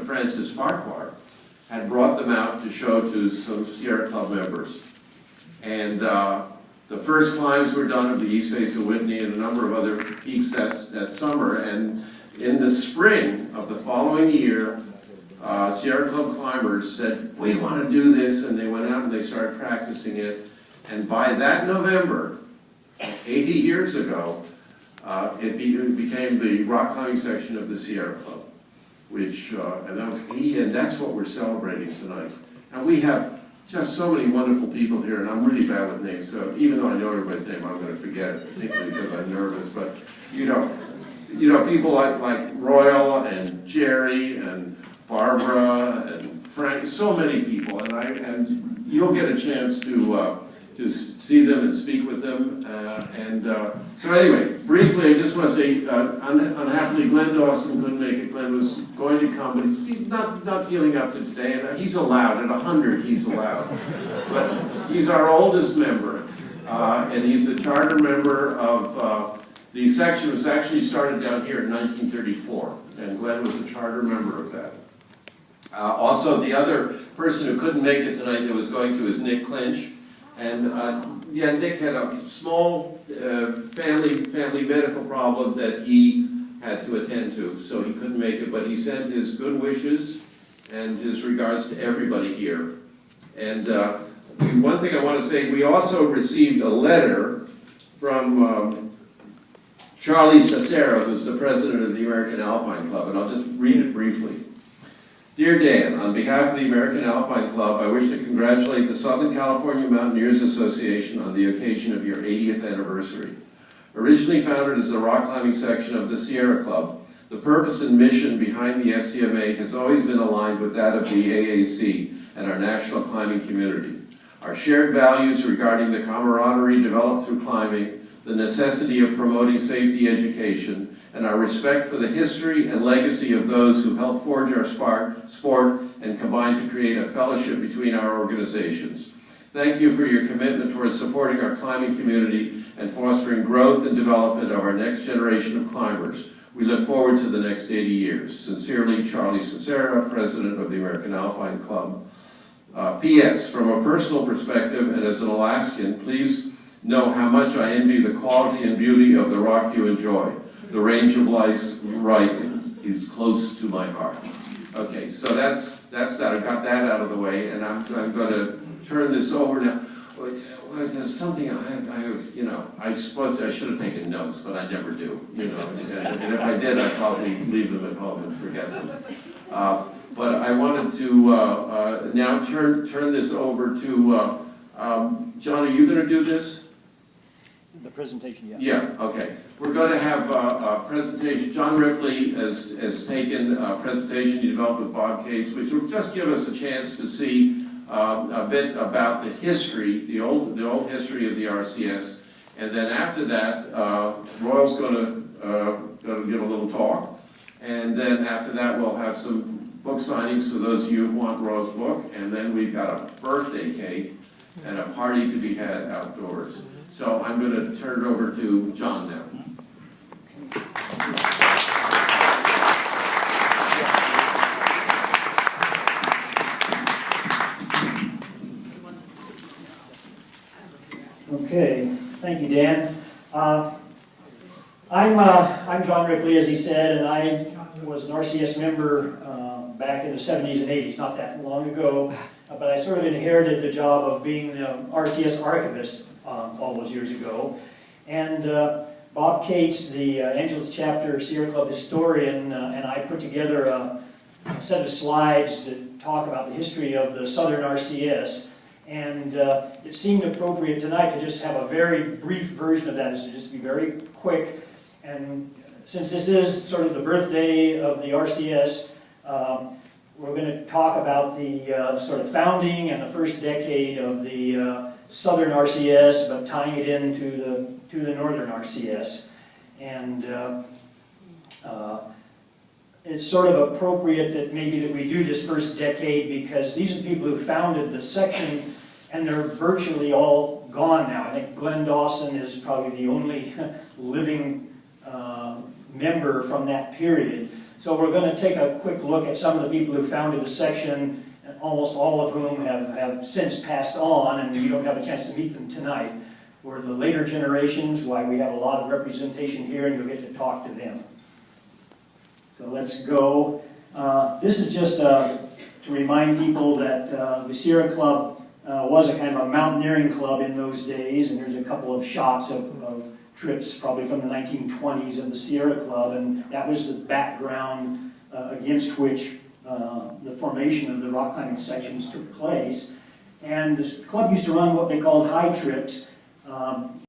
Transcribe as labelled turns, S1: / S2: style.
S1: Francis Farquhar, had brought them out to show to some Sierra Club members. And the first climbs were done of the east face of Whitney and a number of other peaks that summer. And in the spring of the following year, Sierra Club climbers said, we want to do this, and they went out and they started practicing it. And by that November, 80 years ago, it became the rock climbing section of the Sierra Club, which, and that was 80, and that's what we're celebrating tonight. And we have just so many wonderful people here, and I'm really bad with names, so even though I know everybody's name, I'm going to forget it, particularly because I'm nervous. But you know, people like Royal and Jerry and Barbara and Frank, so many people, and you'll get a chance to see them and speak with them. So anyway, briefly, I just want to say, unhappily, Glenn Dawson couldn't make it. Glenn was going to come, but he's not feeling up to today, and he's allowed. At 100, he's allowed. But he's our oldest member, and he's a charter member of the section. Was actually started down here in 1934, and Glenn was a charter member of that. Also, the other person who couldn't make it tonight that was going to is Nick Clinch. And yeah, Nick had a small family medical problem that he had to attend to, so he couldn't make it, but he sent his good wishes and his regards to everybody here. And one thing I want to say, we also received a letter from Charlie Cicero, who's the president of the American Alpine Club, and I'll just read it briefly. Dear Dan, on behalf of the American Alpine Club, I wish to congratulate the Southern California Mountaineers Association on the occasion of your 80th anniversary. Originally founded as the rock climbing section of the Sierra Club, the purpose and mission behind the SCMA has always been aligned with that of the AAC and our national climbing community. Our shared values regarding the camaraderie developed through climbing, the necessity of promoting safety education, and our respect for the history and legacy of those who helped forge our sport and combine to create a fellowship between our organizations. Thank you for your commitment towards supporting our climbing community and fostering growth and development of our next generation of climbers. We look forward to the next 80 years. Sincerely, Charlie Cicero, President of the American Alpine Club. P.S. From a personal perspective and as an Alaskan, please know how much I envy the quality and beauty of the rock you enjoy. The range of life's right is close to my heart. Okay, so that's that. I got that out of the way, and I'm going to turn this over now. There's something I suppose I should have taken notes, but I never do. And if I did, I'd probably leave them at home and forget them. But I wanted to now turn this over to John. Are you going to do this?
S2: The presentation, yeah.
S1: Yeah, okay. We're going to have a presentation. John Ripley has taken a presentation he developed with Bob Cates, which will just give us a chance to see a bit about the history, the old history of the RCS. And then after that, Royal's going to give a little talk. And then after that, we'll have some book signings for those of you who want Royal's book. And then we've got a birthday cake and a party to be had outdoors. So I'm going to turn it over to John now.
S2: Okay, thank you, Dan. I'm John Ripley, as he said, and I was an RCS member back in the 70s and 80s, not that long ago, but I sort of inherited the job of being the RCS archivist all those years ago. And Bob Cates, the Angeles Chapter Sierra Club historian, and I put together a set of slides that talk about the history of the Southern RCS. And it seemed appropriate tonight to just have a very brief version of that, is to just be very quick. And since this is sort of the birthday of the RCS, we're going to talk about the sort of founding and the first decade of the Southern RCS, but tying it into the Northern RCS. And it's sort of appropriate that maybe that we do this first decade, because these are the people who founded the section, and they're virtually all gone now. I think Glenn Dawson is probably the only living member from that period. So we're going to take a quick look at some of the people who founded the section, almost all of whom have since passed on, and you don't have a chance to meet them tonight. For the later generations, why we have a lot of representation here, and you'll get to talk to them. So let's go. This is just to remind people that the Sierra Club was a kind of a mountaineering club in those days, and there's a couple of shots of trips probably from the 1920s of the Sierra Club, and that was the background against which the formation of the rock climbing sections took place. And the club used to run what they called high trips.